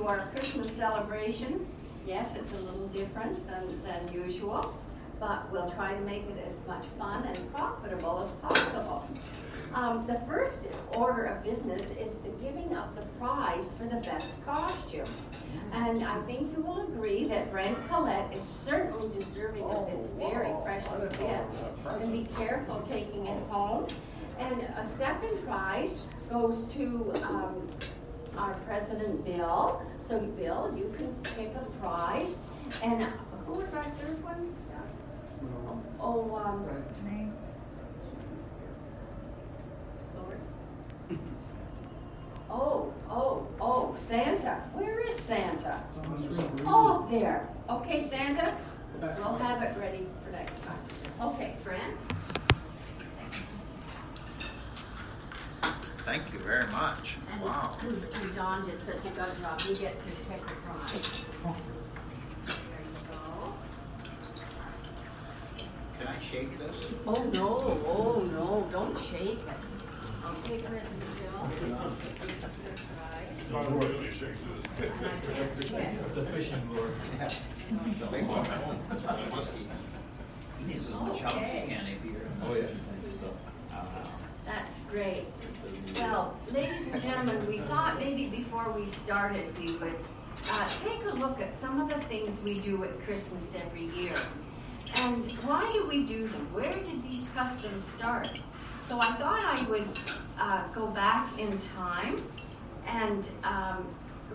to our Christmas celebration. Yes, it's a little different than usual, but we'll try to make it as much fun and profitable as possible. The first order of business is the giving of the prize for the best costume. And I think you will agree that Brent Collette is certainly deserving of this very precious gift. And be careful taking it home. And a second prize goes to our President Bill. So Bill, you can pick a prize. And who was our third one? Santa. Where is Santa? Oh, there. Okay, Santa. We'll have it ready for next time. Okay, Brent. Thank you very much. And Wow. and Don did such a good job. You get to pick a prize. There you go. Can I shake this? Oh no, don't shake it. Okay, President Bill. Not royally shakes this. Yes. It's a fishing lure. The big one. Whiskey. He needs as much help as he can if you're. Oh, yeah. That's great. Well, ladies and gentlemen, we thought maybe before we started we would take a look at some of the things we do at Christmas every year. And why do we do them? Where did these customs start? So I thought I would go back in time and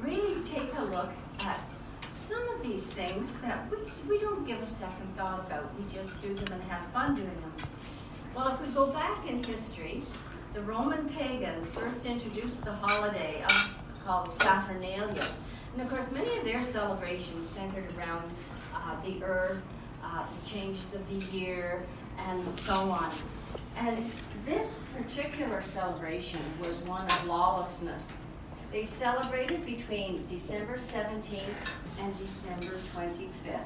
really take a look at some of these things that we don't give a second thought about. We just do them and have fun doing them. Well, if we go back in history, the Roman pagans first introduced the holiday called Saturnalia. And of course, many of their celebrations centered around the earth, the changes of the year, and so on. And this particular celebration was one of lawlessness. They celebrated between December 17th and December 25th.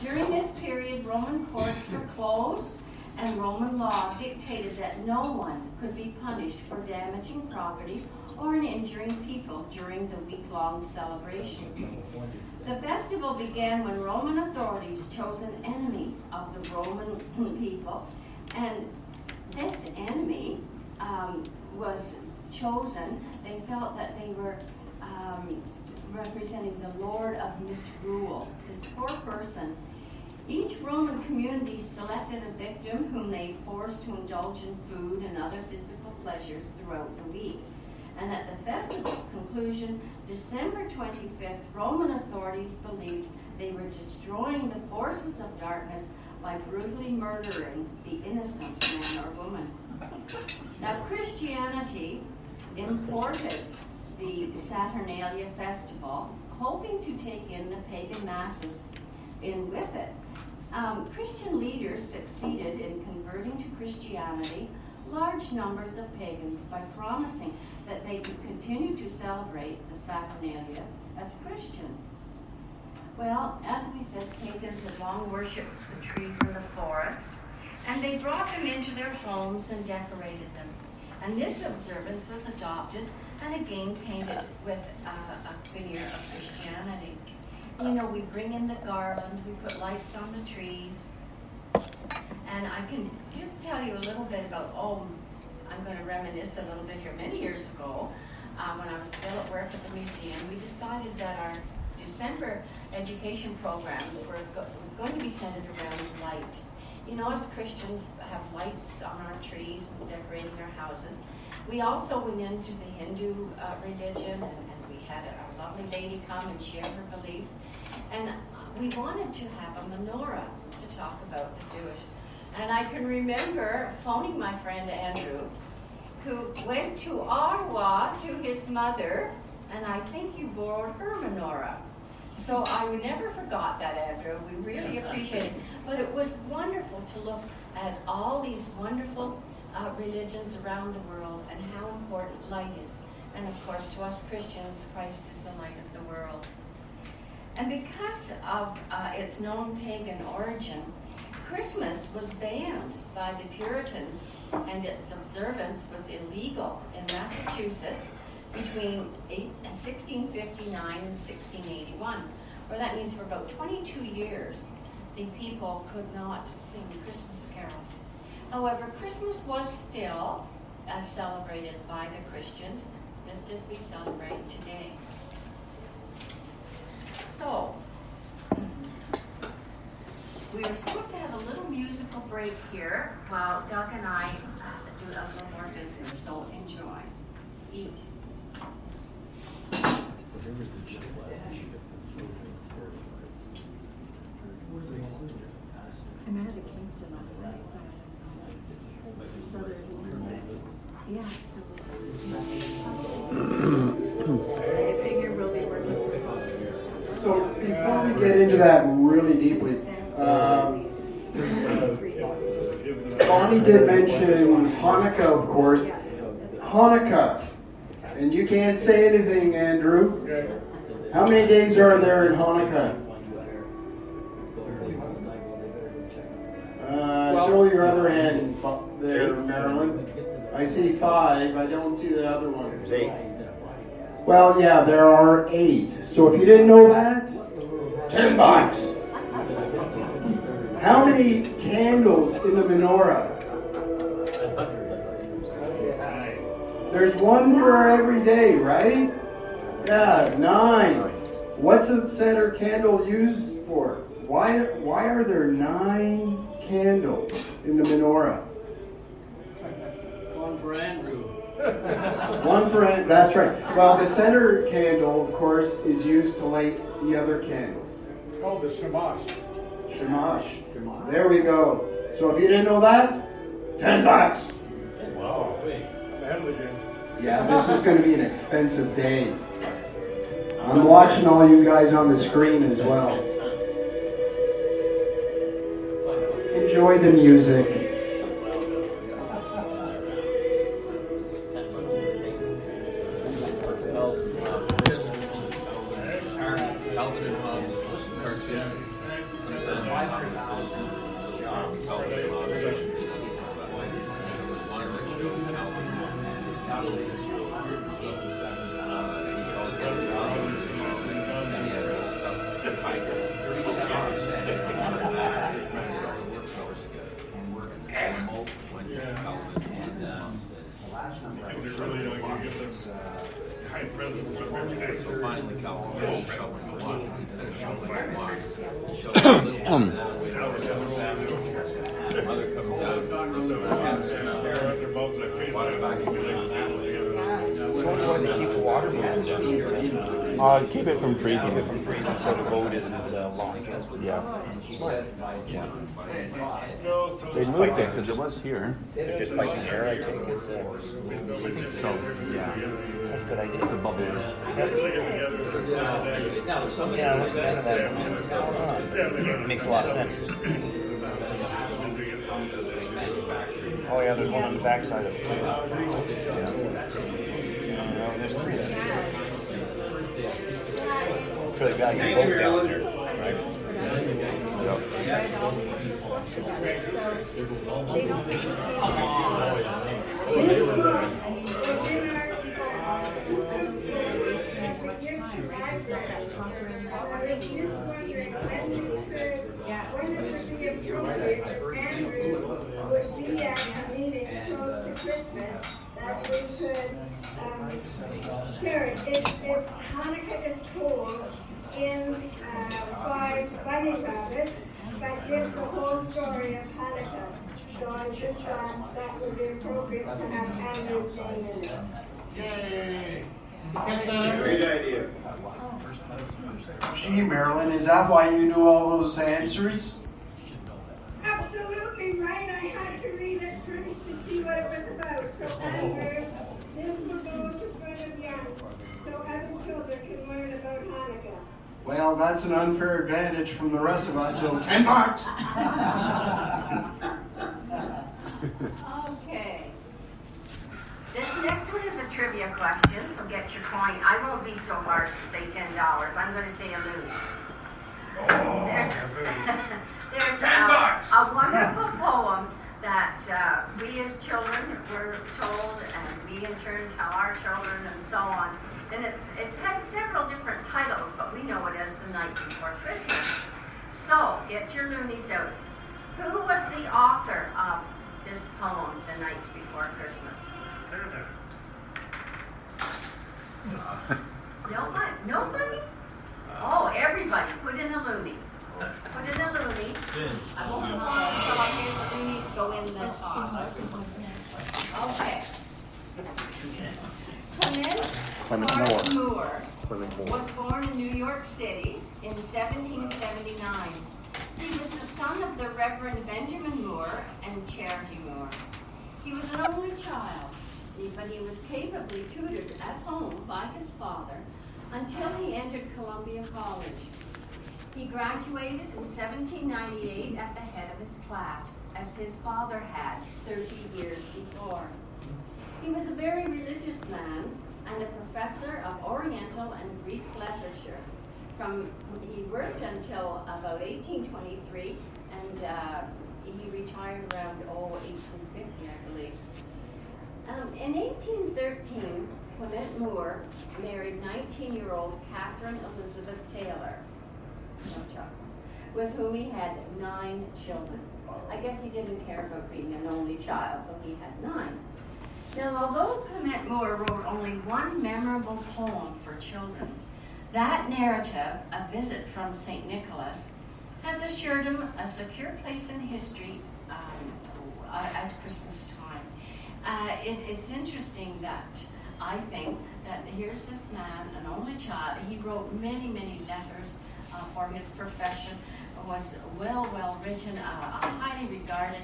During this period, Roman courts were closed, and Roman law dictated that no one could be punished for damaging property or in injuring people during the week-long celebration. The festival began when Roman authorities chose an enemy of the Roman people, and this enemy was chosen. They felt that they were representing the Lord of Misrule, this poor person. Each Roman community selected a victim whom they forced to indulge in food and other physical pleasures throughout the week. And at the festival's conclusion, December 25th, Roman authorities believed they were destroying the forces of darkness by brutally murdering the innocent man or woman. Now, Christianity imported the Saturnalia festival, hoping to take in the pagan masses in with it. Christian leaders succeeded in converting to Christianity large numbers of pagans by promising that they could continue to celebrate the Saturnalia as Christians. Well, as we said, pagans had long worshipped the trees in the forest, and they brought them into their homes and decorated them. And this observance was adopted and again painted with a veneer of Christianity. You know, we bring in the garland, we put lights on the trees, and I can just tell you a little bit about, I'm going to reminisce a little bit here. Many years ago, when I was still at work at the museum, we decided that our December education program was going to be centered around light. You know, as Christians have lights on our trees and decorating our houses. We also went into the Hindu religion, and we had a lovely lady come and share her beliefs. And we wanted to have a menorah to talk about the Jewish. And I can remember phoning my friend Andrew, who went to Ottawa to his mother, and I think you borrowed her menorah. So I never forgot that, Andrew. We really appreciate it. But it was wonderful to look at all these wonderful religions around the world and how important light is. And of course, to us Christians, Christ is the light of the world. And because of its known pagan origin, Christmas was banned by the Puritans, and its observance was illegal in Massachusetts between 1659 and 1681, or that means for about 22 years, the people could not sing Christmas carols. However, Christmas was still celebrated by the Christians, just as we celebrate today. So, we were supposed to have a little musical break here while Doug and I do a little more business, so enjoy. Eat. I'm out of the Kingston on the west side. So there's yeah, so I figure we'll be working for So before we get into that really deeply, Bonnie did mention Hanukkah, of course. Hanukkah, and you can't say anything, Andrew. How many days are there in Hanukkah? Show your other hand there, Marilyn. I see 5. I don't see the other one. There's 8. Well, yeah, there are 8. So if you didn't know that, $10. How many candles in the menorah? There's one for every day, right? Yeah, 9. What's the center candle used for? Why are there 9 candles in the menorah? One for Andrew. One for, that's right. Well, the center candle, of course, is used to light the other candles. It's called the shamash. Shamash. There we go. So if you didn't know that, $10. Wow. I'm ahead of the game. Yeah, this is going to be an expensive day. I'm watching all you guys on the screen as well. Enjoy the music. Keep it from freezing. So the boat isn't locked. Yeah. Yeah. They moved it because it was here. They're just piping air, I take it. I think so. Yeah. That's a good idea. It's a bubble. Yeah, I looked into that. What's going on? It makes a lot of sense. Oh yeah, there's one on the backside of it too. Yeah. There's 3 there. Could have got your boat down there, right? Yep. Sure, if Hanukkah is told in 5 funny rabbits, that gives the whole story of Hanukkah. So I just thought that would be appropriate to have Andrew's name in it. Yay! Great idea. Gee, Marilyn, is that why you knew all those answers? Absolutely right. I had to read it first to see what it was about. So Andrew, this will go to front of young, so other children can learn about Hanukkah. Well, that's an unfair advantage from the rest of us, so $10. Okay. This next one is a trivia question, so get your coin. I won't be so hard to say $10. I'm going to say a lose. There's a wonderful poem that we as children were told, and we in turn tell our children, and so on. And it's had several different titles, but we know it as The Night Before Christmas. So, get your loonies out. Who was the author of this poem, The Night Before Christmas? Nobody? Nobody? Oh, everybody. Put in a loony. Put in a loony. I won't go on until I get the loonies go in the top. Okay. Clement Moore was born in New York City in 1779. He was the son of the Reverend Benjamin Moore and Charity Moore. He was an only child, but he was capably tutored at home by his father until he entered Columbia College. He graduated in 1798 at the head of his class, as his father had 30 years before. He was a very religious man and a professor of Oriental and Greek literature. He worked until about 1823, and he retired around 1850, I believe. In 1813, Clement Moore married 19-year-old Catherine Elizabeth Taylor, with whom he had 9 children. I guess he didn't care about being an only child, so he had 9. Now, although Clement Moore wrote only one memorable poem for children, that narrative, A Visit from St. Nicholas, has assured him a secure place in history at Christmas time. It's interesting that I think that here's this man, an only child. He wrote many, many letters for his profession, was well written, highly regarded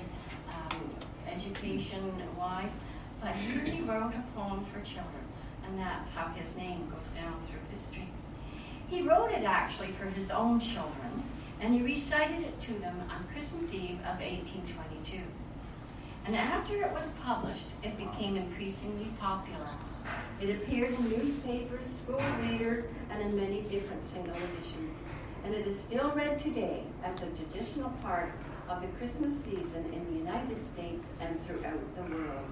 education-wise. But here he wrote a poem for children, and that's how his name goes down through history. He wrote it actually for his own children, and he recited it to them on Christmas Eve of 1822. And after it was published, it became increasingly popular. It appeared in newspapers, school readers, and in many different single editions. And it is still read today as a traditional part of the Christmas season in the United States and throughout the world.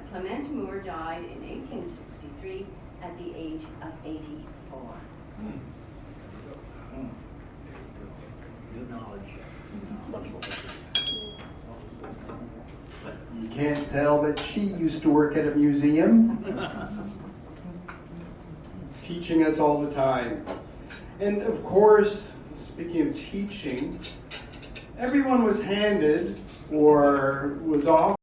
Clement Moore died in 1863 at the age of 84. Good knowledge. You can't tell that she used to work at a museum, teaching us all the time. And of course, speaking of teaching, everyone was handed or was offered